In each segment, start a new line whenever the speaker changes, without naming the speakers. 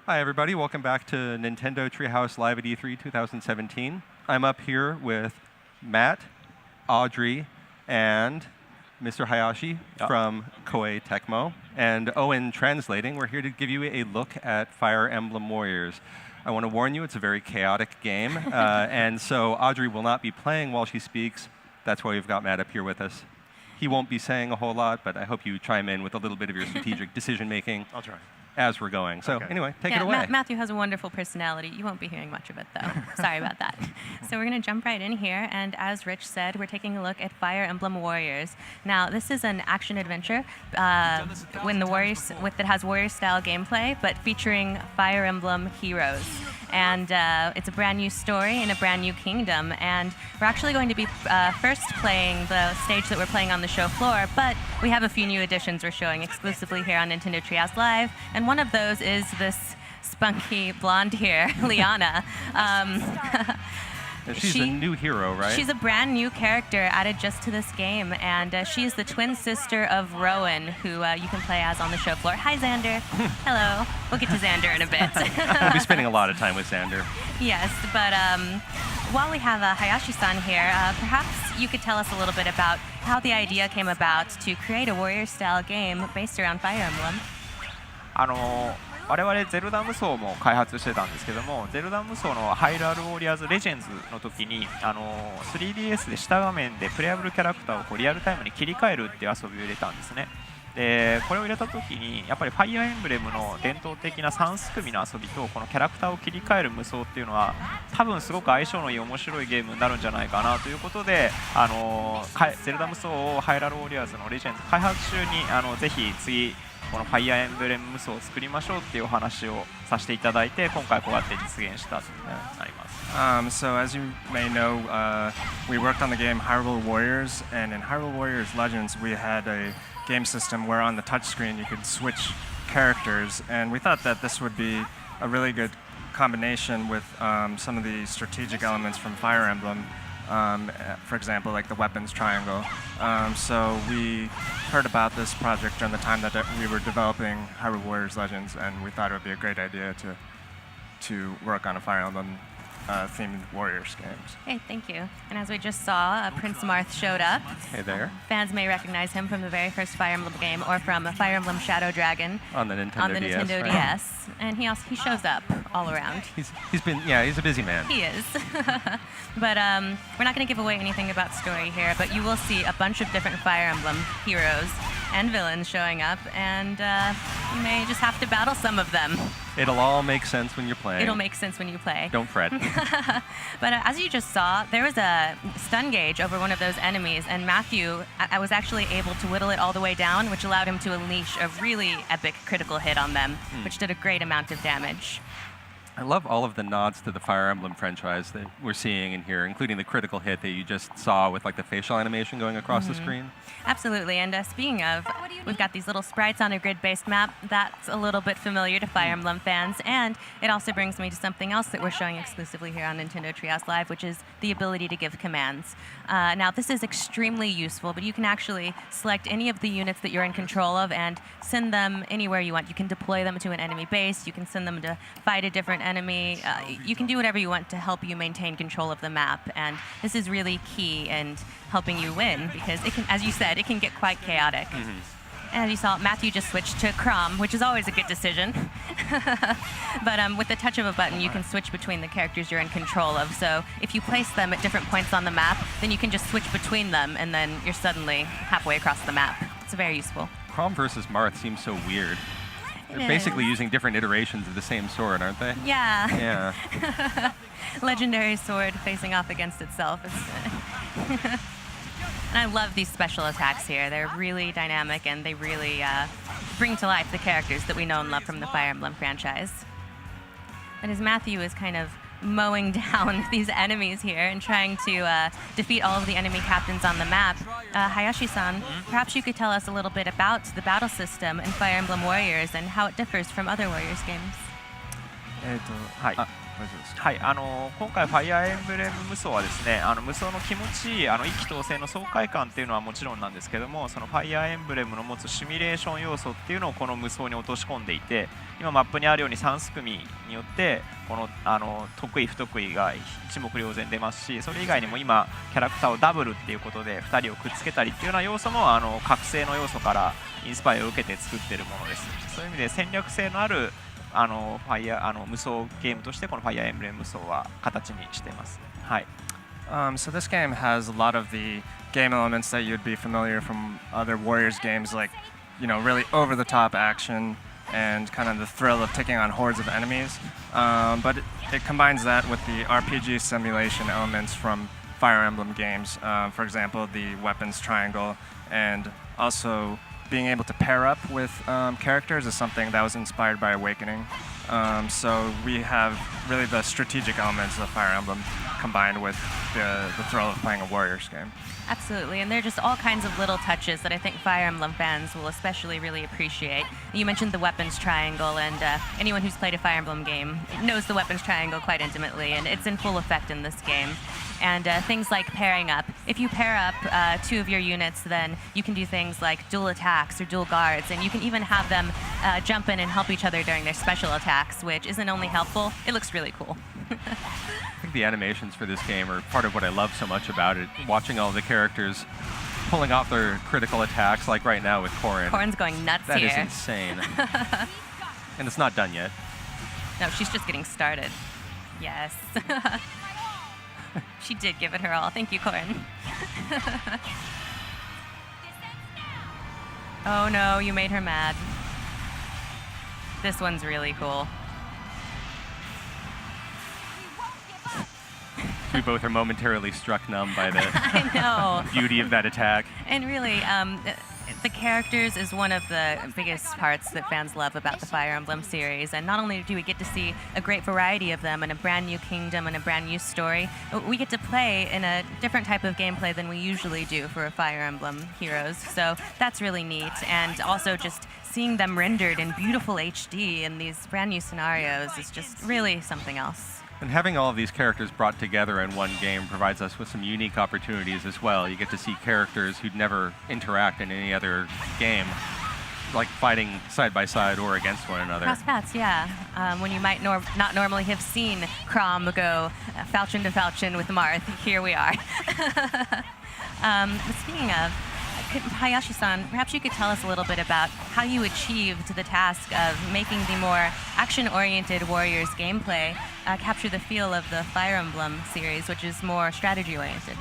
Hi, everybody. Welcome back to Nintendo Treehouse Live at E3 2017. I'm up here with Matt, Audrey, and Mr. Hayashi from Koei Tecmo. And Owen translating. We're here to give you a look at Fire Emblem Warriors. I want to warn you, it's a very chaotic game. And so Audrey will not be playing while she speaks. That's why we've got Matt up here with us. He won't be saying a whole lot, but I hope you chime in with a little bit of your strategic decision-making.
I'll try.
As we're going. So anyway, take it away.
Matthew has a wonderful personality. You won't be hearing much of it, though. Sorry about that. So we're going to jump right in here. And as Rich said, we're taking a look at Fire Emblem Warriors. Now, this is an action-adventure that has Warrior-style gameplay, but featuring Fire Emblem heroes. And it's a brand new story in a brand new kingdom. And we're actually going to be first playing the stage that we're playing on the show floor, but we have a few new additions we're showing exclusively here on Nintendo Treehouse Live. And one of those is this spunky blonde here, Liana.
She's a new hero, right?
She's a brand new character added just to this game, and she is the twin sister of Rowan, who you can play as on the show floor. Hi, Xander. Hello. We'll get to Xander in a bit.
We'll be spending a lot of time with Xander.
Yes, but while we have Hayashi-san here, perhaps you could tell us a little bit about how the idea came about to create a warrior-style game based around Fire Emblem.
我々ゼルダ無双も開発してたんですけども、ゼルダ無双のハイラルウォリアーズレジェンズの時に3DS で下画面でプレイアブルキャラクターをこうリアルタイムに切り替えるっていう遊びを入れたんですね。でこれを入れた時にやっぱりファイアーエンブレムの伝統的な3すくみの遊びとこのキャラクターを切り替える無双っていうのは多分すごく相性のいい面白いゲームになるんじゃないかなということで、ゼルダ無双をハイラルウォリアーズのレジェンズ開発中にぜひ次このファイアーエンブレム無双を作りましょうっていうお話をさせていただいて、今回こうやって実現したとなります。
So as you may know, we worked on the game Hyrule Warriors, and in Hyrule Warriors Legends we had a game system where on the touchscreen you could switch characters, and we thought that this would be a really good combination with some of the strategic elements from Fire Emblem. For example, like the weapons triangle. So we heard about this project during the time that we were developing Hyrule Warriors Legends, and we thought it would be a great idea to work on a Fire Emblem themed Warriors games.
Hey, thank you. And as we just saw, Prince Marth showed up.
Hey there.
Fans may recognize him from the very first Fire Emblem game, or from Fire Emblem Shadow Dragon
on the Nintendo
DS. And he shows up all around.
He's a busy man.
He is. But we're not going to give away anything about story here, but you will see a bunch of different Fire Emblem heroes and villains showing up, and you may just have to battle some of them.
It'll all make sense when you're playing.
It'll make sense when you play.
Don't fret.
But as you just saw, there was a stun gauge over one of those enemies, and Matthew I was actually able to whittle it all the way down, which allowed him to unleash a really epic critical hit on them, which did a great amount of damage.
I love all of the nods to the Fire Emblem franchise that we're seeing in here, including the critical hit that you just saw with like the facial animation going across the screen.
Absolutely, and speaking of, we've got these little sprites on a grid-based map. That's a little bit familiar to Fire Emblem fans, and it also brings me to something else that we're showing exclusively here on Nintendo Treehouse Live, which is the ability to give commands. Now, this is extremely useful, but you can actually select any of the units that you're in control of and send them anywhere you want. You can deploy them to an enemy base, you can send them to fight a different enemy. You can do whatever you want to help you maintain control of the map, and this is really key in helping you win, because it can, as you said, it can get quite chaotic. And as you saw, Matthew just switched to Chrom, which is always a good decision. But with the touch of a button, you can switch between the characters you're in control of. So if you place them at different points on the map, then you can just switch between them, and then you're suddenly halfway across the map. It's very useful.
Chrom versus Marth seems so weird. They're basically using different iterations of the same sword, aren't they?
Yeah.
Yeah.
Legendary sword facing off against itself. And I love these special attacks here. They're really dynamic, and they really bring to life the characters that we know and love from the Fire Emblem franchise. And as Matthew is kind of mowing down these enemies here and trying to defeat all of the enemy captains on the map, Hayashi-san, perhaps you could tell us a little bit about the battle system in Fire Emblem Warriors and how it differs from other Warriors games.
はい、今回ファイアーエンブレム無双はですね、無双の気持ちいい意気投合の爽快感っていうのはもちろんなんですけども、そのファイアーエンブレムの持つシミュレーション要素っていうのをこの無双に落とし込んでいて、今マップにあるように3すくみによってこの得意不得意が一目瞭然出ますし、それ以外にも今キャラクターをダブルっていうことで2人をくっつけたりっていうような要素も覚醒の要素からインスパイアを受けて作っているものです。そういう意味で戦略性のあるファイヤー無双ゲームとしてこのファイアーエンブレム無双は形にしています。はい。
So this game has a lot of the game elements that you'd be familiar from other Warriors games, like, really over-the-top action and kind of the thrill of taking on hordes of enemies. But it combines that with the RPG simulation elements from Fire Emblem games. For example, the weapons triangle, and also being able to pair up with characters is something that was inspired by Awakening. So we have really the strategic elements of Fire Emblem combined with the thrill of playing a Warriors game.
Absolutely, and there are just all kinds of little touches that I think Fire Emblem fans will especially really appreciate. You mentioned the weapons triangle, and anyone who's played a Fire Emblem game knows the weapons triangle quite intimately, and it's in full effect in this game. And things like pairing up. If you pair up two of your units, then you can do things like dual attacks or dual guards, and you can even have them jump in and help each other during their special attacks, which isn't only helpful, it looks really cool.
I think the animations for this game are part of what I love so much about it. Watching all the characters pulling off their critical attacks, like right now with Corrin.
Corrin's going nuts
That
here.
is insane. And it's not done yet.
No, she's just getting started. Yes. She did give it her all. Thank you, Corrin. Oh no, you made her mad. This one's really cool.
We both are momentarily struck numb by the
I know.
beauty of that attack.
And really, the characters is one of the biggest parts that fans love about the Fire Emblem series. And not only do we get to see a great variety of them and a brand new kingdom and a brand new story, we get to play in a different type of gameplay than we usually do for Fire Emblem heroes. So that's really neat. And also just seeing them rendered in beautiful HD in these brand new scenarios is just really something else.
And having all of these characters brought together in one game provides us with some unique opportunities as well. You get to see characters who'd never interact in any other game, like fighting side by side or against one another.
Cross paths, yeah. When you might not normally have seen Chrom go falchion to falchion with Marth, here we are. But speaking of, Hayashi-san, perhaps you could tell us a little bit about how you achieved the task of making the more action-oriented Warriors gameplay capture the feel of the Fire Emblem series, which is more strategy-oriented.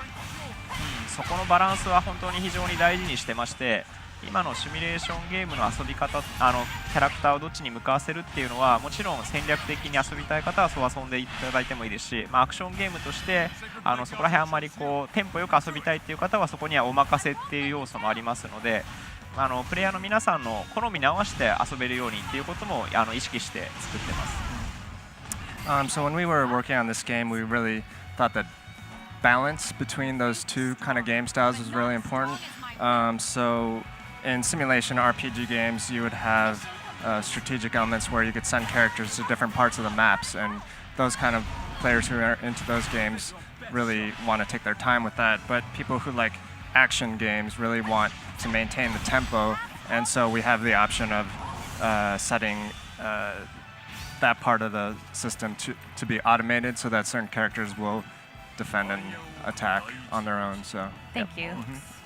そこのバランスは本当に非常に大事にしてまして、今のシミュレーションゲームの遊び方、キャラクターをどっちに向かわせるっていうのはもちろん戦略的に遊びたい方はそう遊んでいただいてもいいですし、アクションゲームとしてそこら辺あんまりテンポよく遊びたいっていう方はそこにはお任せっていう要素もありますので、プレイヤーの皆さんの好みに合わせて遊べるようにっていうことも意識して作ってます。
So when we were working on this game, we really thought that balance between those two kind of game styles was really important. So in simulation RPG games, you would have strategic elements where you could send characters to different parts of the maps, and those kind of players who are into those games really want to take their time with that. But people who like action games really want to maintain the tempo, and so we have the option of setting that part of the system to be automated so that certain characters will defend and attack on their own. So
thank you.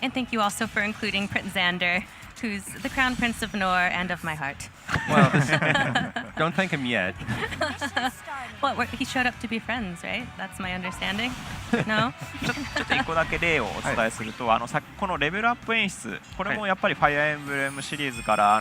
And thank you also for including Prince Xander, who's the Crown Prince of Nor and of my heart.
Well, don't thank him yet.
Well, he showed up to be friends, right? That's my understanding. No?
ちょっと1個だけ例をお伝えすると、このレベルアップ演出、これもやっぱりファイアーエンブレムシリーズから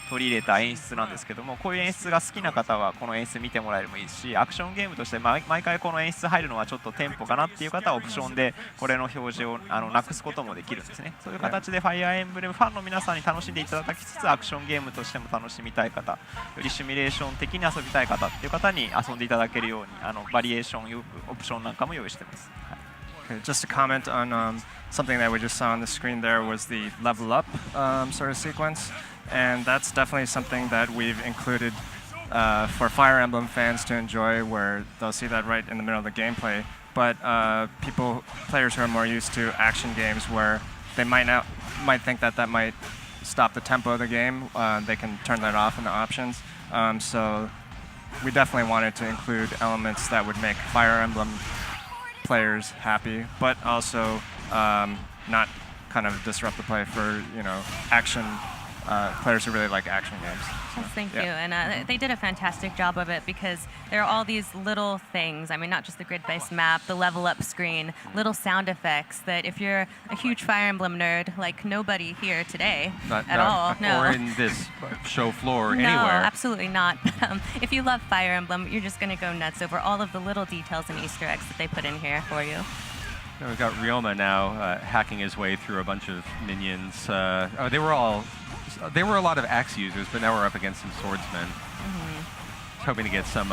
取り入れた演出なんですけども、こういう演出が好きな方はこの演出見てもらえるもいいですし、アクションゲームとして毎回この演出入るのはちょっとテンポかなっていう方はオプションでこれの表示をなくすこともできるんですね。そういう形でファイアーエンブレムファンの皆さんに楽しんでいただきつつ、アクションゲームとしても楽しみたい方、よりシミュレーション的に遊びたい方っていう方に遊んでいただけるようにバリエーションオプションなんかも用意してます。
Okay, just to comment on something that we just saw on the screen there was the level up sort of sequence. And that's definitely something that we've included for Fire Emblem fans to enjoy, where they'll see that right in the middle of the gameplay. But players who are more used to action games, where they might think that might stop the tempo of the game, they can turn that off in the options. So we definitely wanted to include elements that would make Fire Emblem players happy, but also not kind of disrupt the play for action players who really like action games.
Yes, thank
Yeah.
you. And they did a fantastic job of it because there are all these little things. I mean, not just the grid-based map, the level up screen, little sound effects that if you're a huge Fire Emblem nerd, like nobody here today at all, no.
Or in this show floor,
No,
anywhere.
absolutely not. But, if you love Fire Emblem, you're just going to go nuts over all of the little details and Easter eggs that they put in here for you.
And we've got Ryoma now hacking his way through a bunch of minions. They were a lot of axe users, but now we're up against some swordsmen. Hoping to get some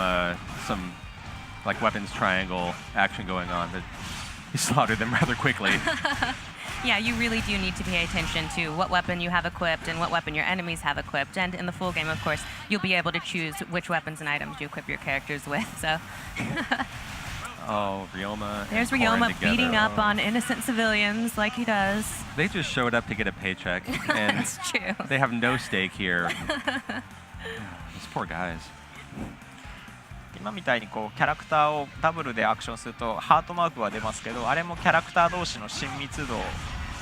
like weapons triangle action going on, but he slaughtered them rather quickly.
Yeah, you really do need to pay attention to what weapon you have equipped and what weapon your enemies have equipped. And in the full game, of course, you'll be able to choose which weapons and items you equip your characters with. So.
Oh, Ryoma.
There's
and Corrin
Ryoma
together.
beating up
Oh.
on innocent civilians like he does.
They just showed up to get a paycheck, and
That's true.
they have no stake here. These poor guys.
今みたいにこうキャラクターをダブルでアクションするとハートマークは出ますけど、あれもキャラクター同士の親密度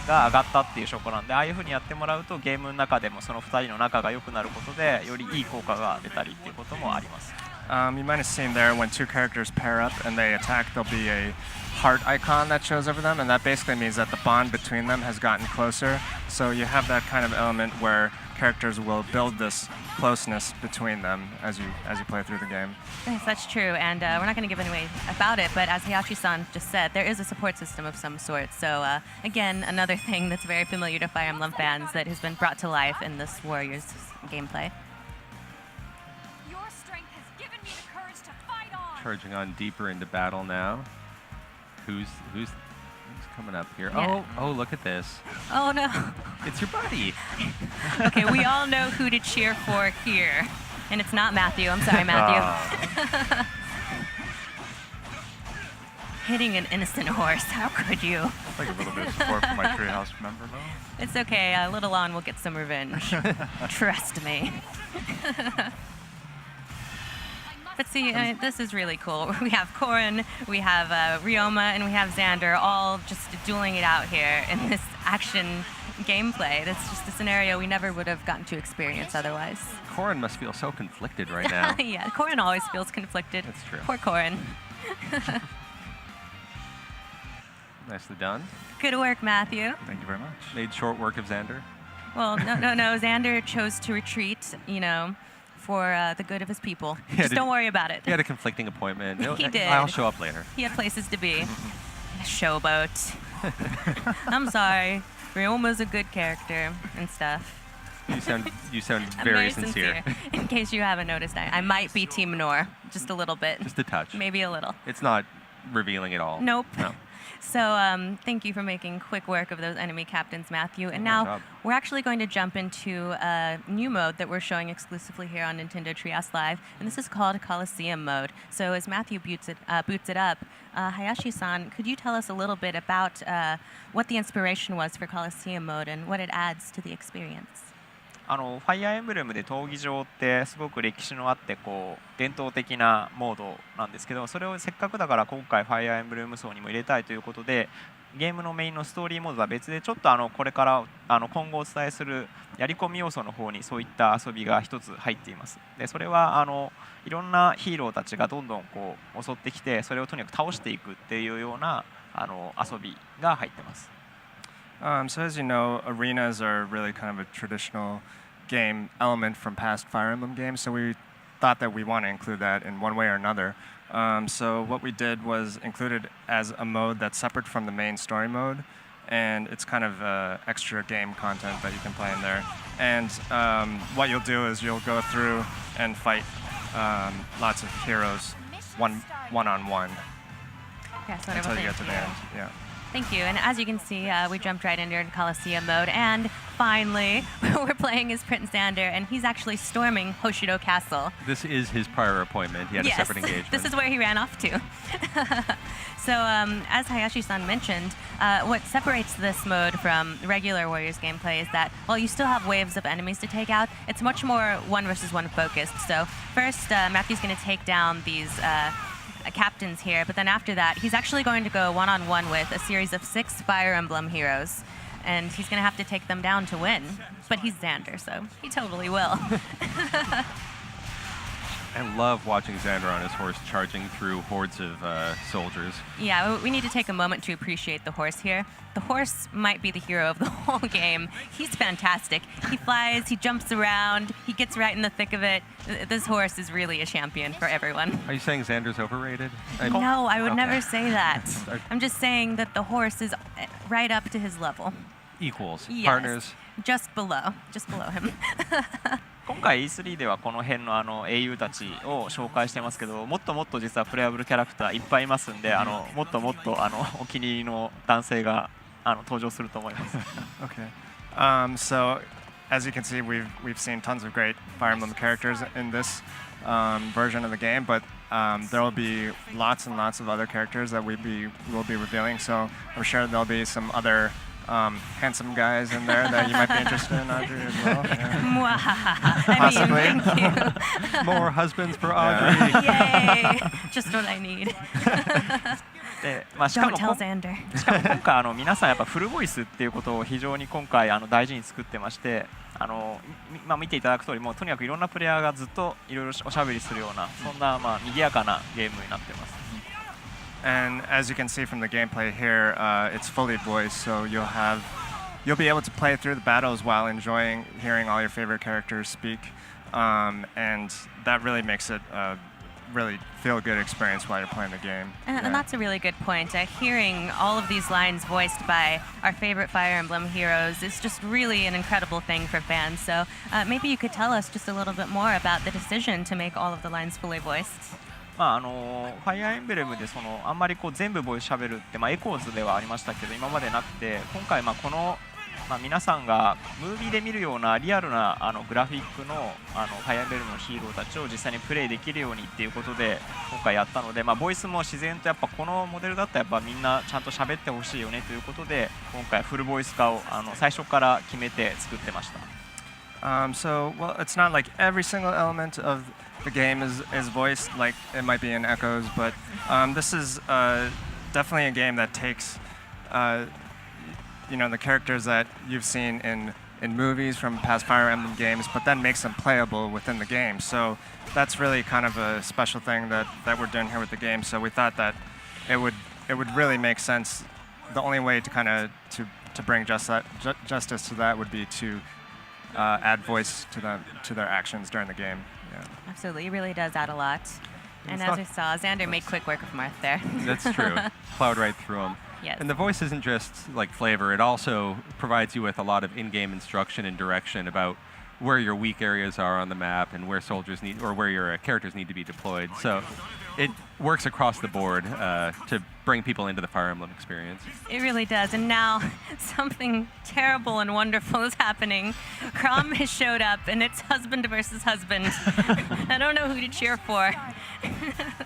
が上がったっていう証拠なんで、ああいう風にやってもらうとゲームの中でもその2人の仲が良くなることでよりいい効果が出たりっていうこともあります。
You might have seen there when two characters pair up and they attack, there'll be a heart icon that shows over them, and that basically means that the bond between them has gotten closer. So you have that kind of element where characters will build this closeness between them as you play through the game.
Yes, that's true. And we're not going to give away about it, but as Hayashi-san just said, there is a support system of some sort. So again, another thing that's very familiar to Fire Emblem fans that has been brought to life in this Warriors gameplay.
Charging on deeper into battle now. Who's coming up here?
Yeah.
Oh, look at this.
Oh, no.
It's your buddy.
Okay, we all know who to cheer for here. And it's not Matthew. I'm sorry, Matthew. Hitting an innocent horse. How could you?
I'd like a little bit of support from my treehouse member, though.
It's okay. A little on, we'll get some revenge. Trust me. But see, this is really cool. We have Corrin, we have Ryoma, and we have Xander all just dueling it out here in this action gameplay. That's just a scenario we never would have gotten to experience otherwise.
Corrin must feel so conflicted right now.
Yeah, Corrin always feels conflicted.
That's true.
Poor Corrin.
Nicely done.
Good work, Matthew.
Thank you very much.
Made short work of Xander.
Well, no. Xander chose to retreat, for the good of his people.
Yeah,
Just don't worry about it.
He had a conflicting appointment.
He did.
I'll show up later.
He had places to be. Showboat. I'm sorry. Ryoma's a good character and stuff.
You sound
I'm
very sincere.
In case you haven't noticed, I might be Team Nor, just a little bit.
Just a touch.
Maybe a little.
It's not revealing at all.
Nope.
No.
So thank you for making quick work of those enemy captains, Matthew. And
Good
now
job.
we're actually going to jump into a new mode that we're showing exclusively here on Nintendo Treehouse Live, and this is called Coliseum mode. So as Matthew boots it up, Hayashi-san, could you tell us a little bit about what the inspiration was for Coliseum mode and what it adds to the experience?
ファイアーエンブレムで闘技場ってすごく歴史のあってこう伝統的なモードなんですけど、それをせっかくだから今回ファイアーエンブレム層にも入れたいということで、ゲームのメインのストーリーモードは別でちょっとこれから今後お伝えするやり込み要素の方にそういった遊びが一つ入っています。でそれはいろんなヒーローたちがどんどんこう襲ってきて、それをとにかく倒していくっていうような遊びが入ってます。
So as you know, arenas are really kind of a traditional game element from past Fire Emblem games, so we thought that we want to include that in one way or another. So what we did was include it as a mode that's separate from the main story mode, and it's kind of extra game content that you can play in there. And what you'll do is you'll go through and fight lots of heroes one-on-one
Yeah, sort of
until
a
you get to the
thing.
end. Yeah.
Thank you. And as you can see, we jumped right into Coliseum mode, and finally, we're playing as Prince Xander, and he's actually storming Hoshido Castle.
This is his prior appointment. He had a separate engagement.
This is where he ran off to. So, as Hayashi-san mentioned, what separates this mode from regular Warriors gameplay is that while you still have waves of enemies to take out, it's much more one versus one focused. So first, Matthew's going to take down these captains here, but then after that, he's actually going to go one-on-one with a series of 6 Fire Emblem heroes, and he's going to have to take them down to win. But he's Xander, so he totally will.
I love watching Xander on his horse charging through hordes of soldiers.
Yeah, we need to take a moment to appreciate the horse here. The horse might be the hero of the whole game. He's fantastic. He flies, he jumps around, he gets right in the thick of it. This horse is really a champion for everyone.
Are you saying Xander's overrated?
No, I would
Okay.
never say that. I'm just saying that the horse is right up to his level.
Equals,
Yes.
partners.
Just below him.
今回 E3 ではこの辺の英雄たちを紹介してますけど、もっともっと実はプレイアブルキャラクターいっぱいいますんで、もっともっとお気に入りの男性が登場すると思います。
Okay. So, as you can see, we've seen tons of great Fire Emblem characters in this version of the game, but there will be lots and lots of other characters that we'll be revealing. So I'm sure there'll be some other handsome guys in there that you might be interested in, Audrey, as well. Yeah. Possibly.
I mean, thank you.
More husbands for Audrey.
Yay! Just what I need.
でしか
Don't
も
tell Xander.
今回皆さんやっぱフルボイスっていうことを非常に今回大事に作ってまして、見ていただく通りもうとにかくいろんなプレイヤーがずっといろいろおしゃべりするようなそんな賑やかなゲームになってます。
And as you can see from the gameplay here, it's fully voiced, so you'll be able to play through the battles while enjoying hearing all your favorite characters speak, and that really makes it a really feel-good experience while you're playing the game.
And that's a really good point. Hearing all of these lines voiced by our favorite Fire Emblem heroes is just really an incredible thing for fans. So maybe you could tell us just a little bit more about the decision to make all of the lines fully voiced.
ファイアーエンブレムであんまり全部ボイスしゃべるって、エコーズではありましたけど今までなくて、今回この、皆さんがムービーで見るようなリアルなグラフィックのファイアーエンブレムのヒーローたちを実際にプレイできるようにっていうことで今回やったので、ボイスも自然とやっぱこのモデルだったらやっぱみんなちゃんと喋ってほしいよねということで今回フルボイス化を最初から決めて作ってました。
So, well, it's not like every single element of the game is voiced, like it might be in Echoes, but this is definitely a game that takes, the characters that you've seen in movies from past Fire Emblem games, but then makes them playable within the game. So that's really kind of a special thing that we're doing here with the game. So we thought that it would really make sense. The only way to kind of to bring justice to that would be to add voice to their actions during the game. Yeah.
Absolutely, it really does add a lot. And as we saw, Xander made quick work of Marth there.
That's true. Plowed right through them.
Yes.
And the voice isn't just like flavor, it also provides you with a lot of in-game instruction and direction about where your weak areas are on the map and where soldiers need, or where your characters need to be deployed. So it works across the board to bring people into the Fire Emblem experience.
It really does. And now something terrible and wonderful is happening. Crom has showed up, and it's husband versus husband. I don't know who to cheer for.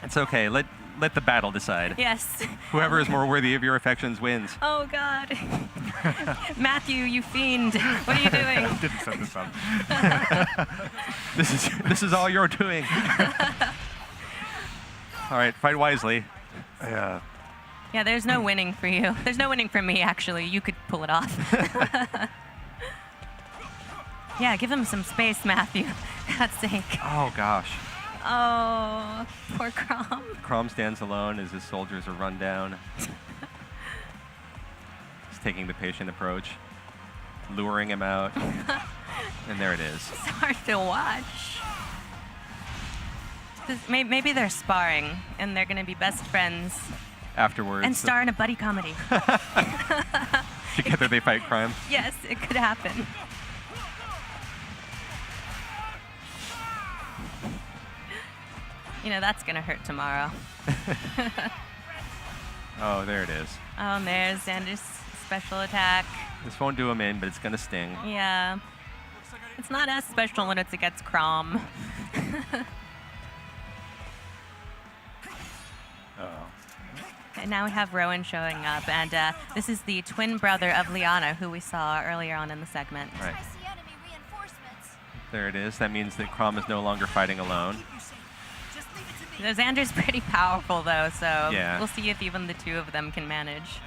It's okay. Let the battle decide.
Yes.
Whoever is more worthy of your affections wins.
Oh, God. Matthew, you fiend. What are you doing?
Didn't set this up.
This is all you're doing. All right, fight wisely.
Yeah.
Yeah, there's no winning for you. There's no winning for me, actually. You could pull it off. Yeah, give him some space, Matthew. For God's sake.
Oh, gosh.
Oh, poor Crom.
Crom stands alone as his soldiers are run down. He's taking the patient approach, luring him out. And there it is.
It's hard to watch. Maybe they're sparring, and they're going to be best friends.
Afterwards.
And star in a buddy comedy.
Together they fight crime.
Yes, it could happen. You know, that's going to hurt tomorrow.
Oh, there it is.
Oh, and there's Xander's special attack.
This won't do him in, but it's going to sting.
Yeah. It's not as special when it's against Crom. And now we have Rowan showing up, and this is the twin brother of Liana, who we saw earlier on in the segment.
Right. There it is. That means that Crom is no longer fighting alone.
Xander's pretty powerful, though, so
Yeah.
we'll see if even the two of them can manage.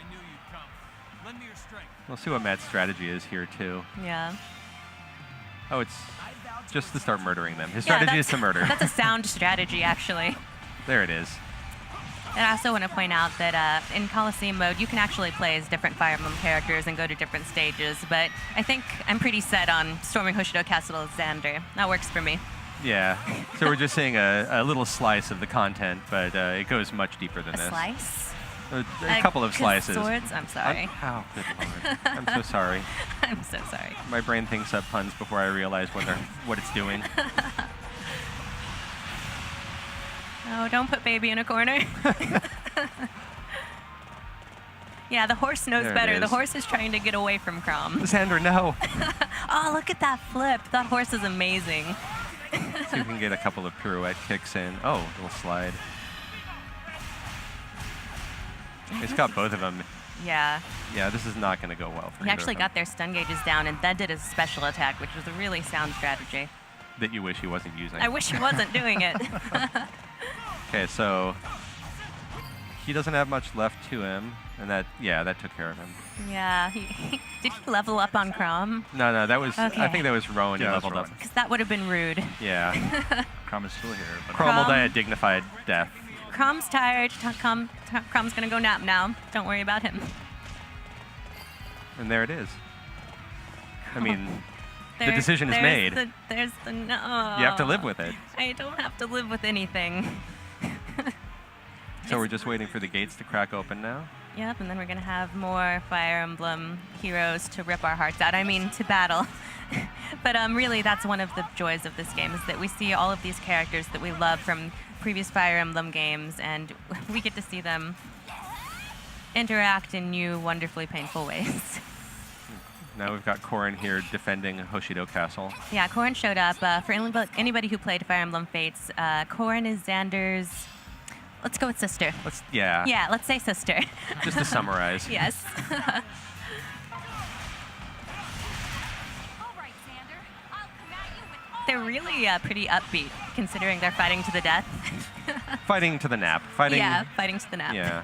We'll see what Matt's strategy is here, too.
Yeah.
Oh, it's just to start murdering them. His
Yeah,
strategy is to murder.
That's a sound strategy, actually.
There it is.
And I also want to point out that in Coliseum mode, you can actually play as different Fire Emblem characters and go to different stages, but I think I'm pretty set on storming Hoshido Castle as Xander. That works for me.
Yeah. So we're just seeing a little slice of the content, but it goes much deeper than
A
this.
slice?
A couple of slices.
Swords? I'm sorry.
Oh, good lord. I'm so sorry.
I'm so sorry.
My brain thinks up puns before I realize what it's doing.
Oh, don't put baby in a corner. Yeah, the horse knows
There it
better. The
is.
horse is trying to get away from Crom.
Xander, no.
Oh, look at that flip. That horse is amazing.
See if we can get a couple of pirouette kicks in. Oh, little slide. It's got both of them.
Yeah.
Yeah, this is not going to go well for
He
either
actually
of them.
got their stun gauges down and then did his special attack, which was a really sound strategy.
That you wish he wasn't using.
I wish he wasn't doing it.
Okay, so he doesn't have much left to him, and that took care of him.
Yeah. Did he level up on Crom?
No, that was. I
Okay.
think that was Rowan who
Yeah, that was
leveled up.
Rowan.
Because that would have been rude.
Yeah,
Crom is still here. But
Crom will
Crom-
die a dignified death.
Crom's tired. Crom's going to go nap now. Don't worry about him.
And there it is. I mean, the
There-
decision is
there's
made.
There's the no.
You have to live with it.
I don't have to live with anything.
So we're just waiting for the gates to crack open now.
Yep, and then we're going to have more Fire Emblem heroes to rip our hearts out. I mean, to battle. But really, that's one of the joys of this game, is that we see all of these characters that we love from previous Fire Emblem games, and we get to see them interact in new, wonderfully painful ways.
Now we've got Corrin here defending Hoshido Castle.
Yeah, Corrin showed up. For anybody who played Fire Emblem Fates, Corrin is Xander's... Let's go with sister.
Yeah.
Yeah, let's say sister.
Just to summarize.
Yes. They're really pretty upbeat, considering they're fighting to the death.
Fighting to the nap. Fighting.
Yeah, fighting to the nap.
Yeah.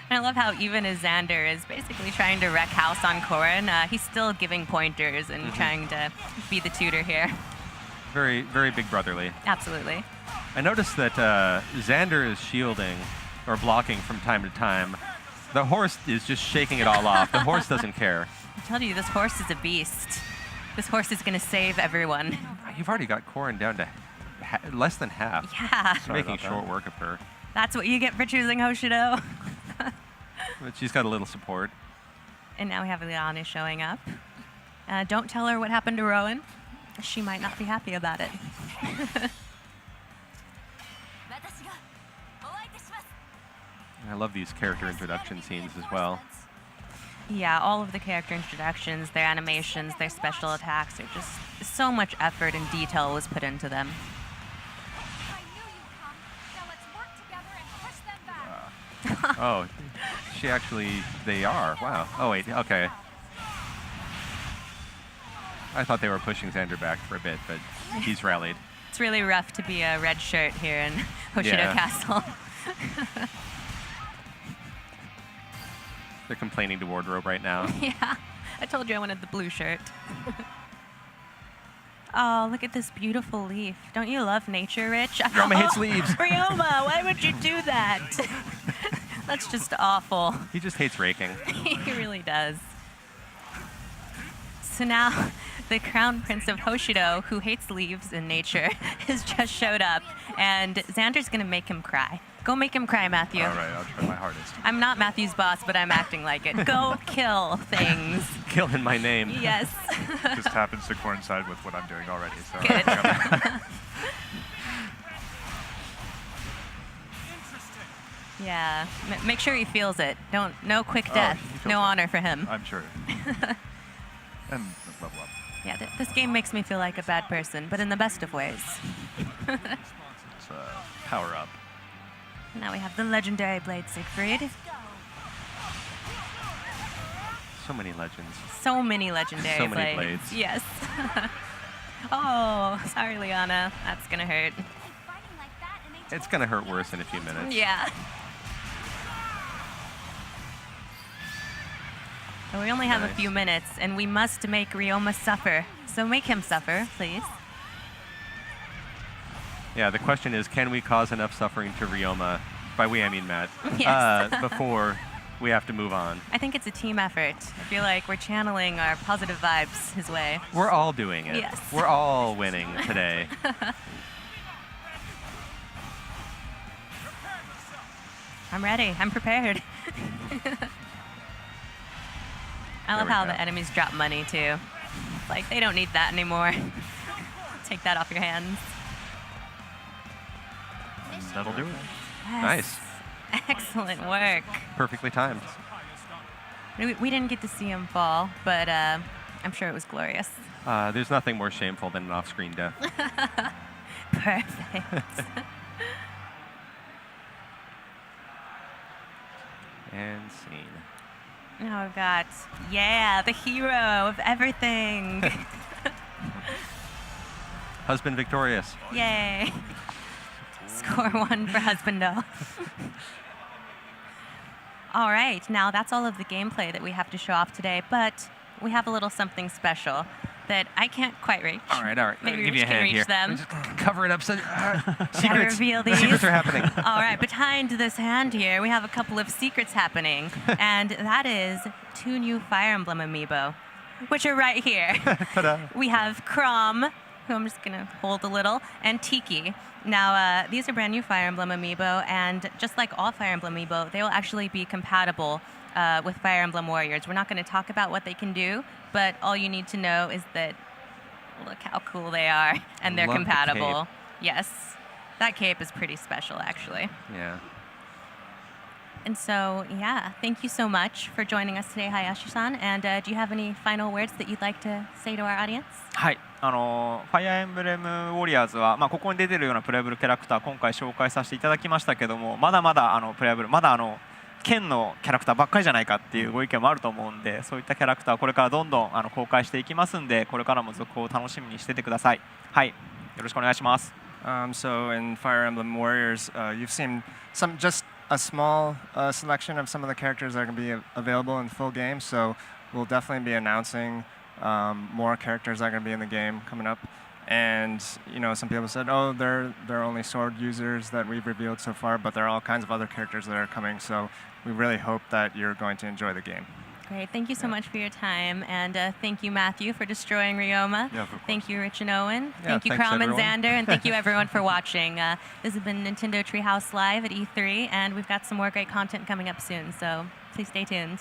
And I love how even as Xander is basically trying to wreck house on Corrin, he's still giving pointers and trying to be the tutor here.
Very, very big brotherly.
Absolutely.
I noticed that Xander is shielding or blocking from time to time. The horse is just shaking it all off. The horse doesn't care.
I told you, this horse is a beast. This horse is going to save everyone.
You've already got Corrin down to less than half.
Yeah,
You're making
about that.
short work of her.
that's what you get for choosing Hoshido.
But she's got a little support.
And now we have Liana showing up. Don't tell her what happened to Rowan. She might not be happy about it.
I love these character introduction scenes as well.
Yeah, all of the character introductions, their animations, their special attacks, they're just so much effort and detail was put into them.
Oh, they are. Wow. Oh, wait, okay. I thought they were pushing Xander back for a bit, but he's rallied.
It's really rough to be a red shirt here in Hoshido
Yeah.
Castle.
They're complaining to Wardrobe right now.
Yeah, I told you I wanted the blue shirt. Oh, look at this beautiful leaf. Don't you love nature, Rich?
Ryoma hates leaves.
Ryoma, why would you do that? That's just awful.
He just hates raking.
He really does. So now, the Crown Prince of Hoshido, who hates leaves and nature, has just showed up, and Xander's gonna make him cry. Go make him cry, Matthew.
all right, I'll try my hardest.
I'm not Matthew's boss, but I'm acting like it. Go kill things.
Kill in my name.
Yes.
Just happens to coincide with what I'm doing already. So
Good. Yeah. Make sure he feels it. No quick
Oh,
death.
he feels
No
it.
honor for him.
I'm sure. And level up.
Yeah, this game makes me feel like a bad person, but in the best of ways.
It's power up.
Now we have the legendary Blade Siegfried.
So many legends.
So many legendary
So many
blades.
blades.
Yes. Oh, sorry, Liana. That's gonna hurt.
It's going to hurt worse in a few minutes.
Yeah. So we only have a
Nice.
few minutes, and we must make Ryoma suffer. So make him suffer, please.
Yeah, the question is, can we cause enough suffering to Ryoma, by we I mean Matt,
Yes.
before we have to move on?
I think it's a team effort. I feel like we're channeling our positive vibes his way.
We're all doing it.
Yes.
We're all winning today.
I'm ready. I'm prepared. I love
we
how
go.
the enemies drop money, too. Like, they don't need that anymore. Take that off your hands.
And that'll do it.
Yes.
Nice.
Excellent work.
Perfectly timed.
We didn't get to see him fall, but I'm sure it was glorious.
There's nothing more shameful than an off-screen death.
Perfect.
And scene.
Now we've got, yeah, the hero of everything.
Husband victorious.
Yay. Score 1 for Husbando. All right, now that's all of the gameplay that we have to show off today, but we have a little something special that I can't quite reach.
All right.
Maybe
Give
Rich
you a
can
hand
reach
here.
them.
Just cover it up. So,
Gotta
secrets.
reveal these.
Secrets are happening.
All right, behind this hand here, we have a couple of secrets happening, and that is 2 new Fire Emblem amiibo, which are right here.
Ta-da.
We have Crom, who I'm just gonna hold a little, and Tiki. Now, these are brand new Fire Emblem amiibo, and just like all Fire Emblem amiibo, they will actually be compatible with Fire Emblem Warriors. We're not going to talk about what they can do, but all you need to know is that look how cool they are, and they're
Love the
compatible.
cape.
Yes, that cape is pretty special, actually.
Yeah.
And so, yeah, thank you so much for joining us today, Hayashi-san. And do you have any final words that you'd like to say to our audience?
はい、ファイアーエンブレムウォリアーズは、ここに出てるようなプレイブルキャラクター今回紹介させていただきましたけども、まだまだプレイブルまだ剣のキャラクターばっかりじゃないかっていうご意見もあると思うんで、そういったキャラクターこれからどんどん公開していきますんで、これからも続報を楽しみにしててください。はい、よろしくお願いします。
So in Fire Emblem Warriors, you've seen just a small selection of some of the characters that are going to be available in the full game. So we'll definitely be announcing more characters that are going to be in the game coming up. And some people said, oh, they're only sword users that we've revealed so far, but there are all kinds of other characters that are coming. So we really hope that you're going to enjoy the game.
Great. Thank you so much for your time. And thank you, Matthew, for destroying Ryoma.
Yeah, of course.
Thank you, Rich and Owen.
Yeah,
Thank you,
thanks,
Crom and
everyone.
Xander. And thank you, everyone, for watching. This has been Nintendo Treehouse Live at E3, and we've got some more great content coming up soon. So please stay tuned.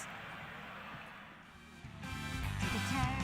Take a turn.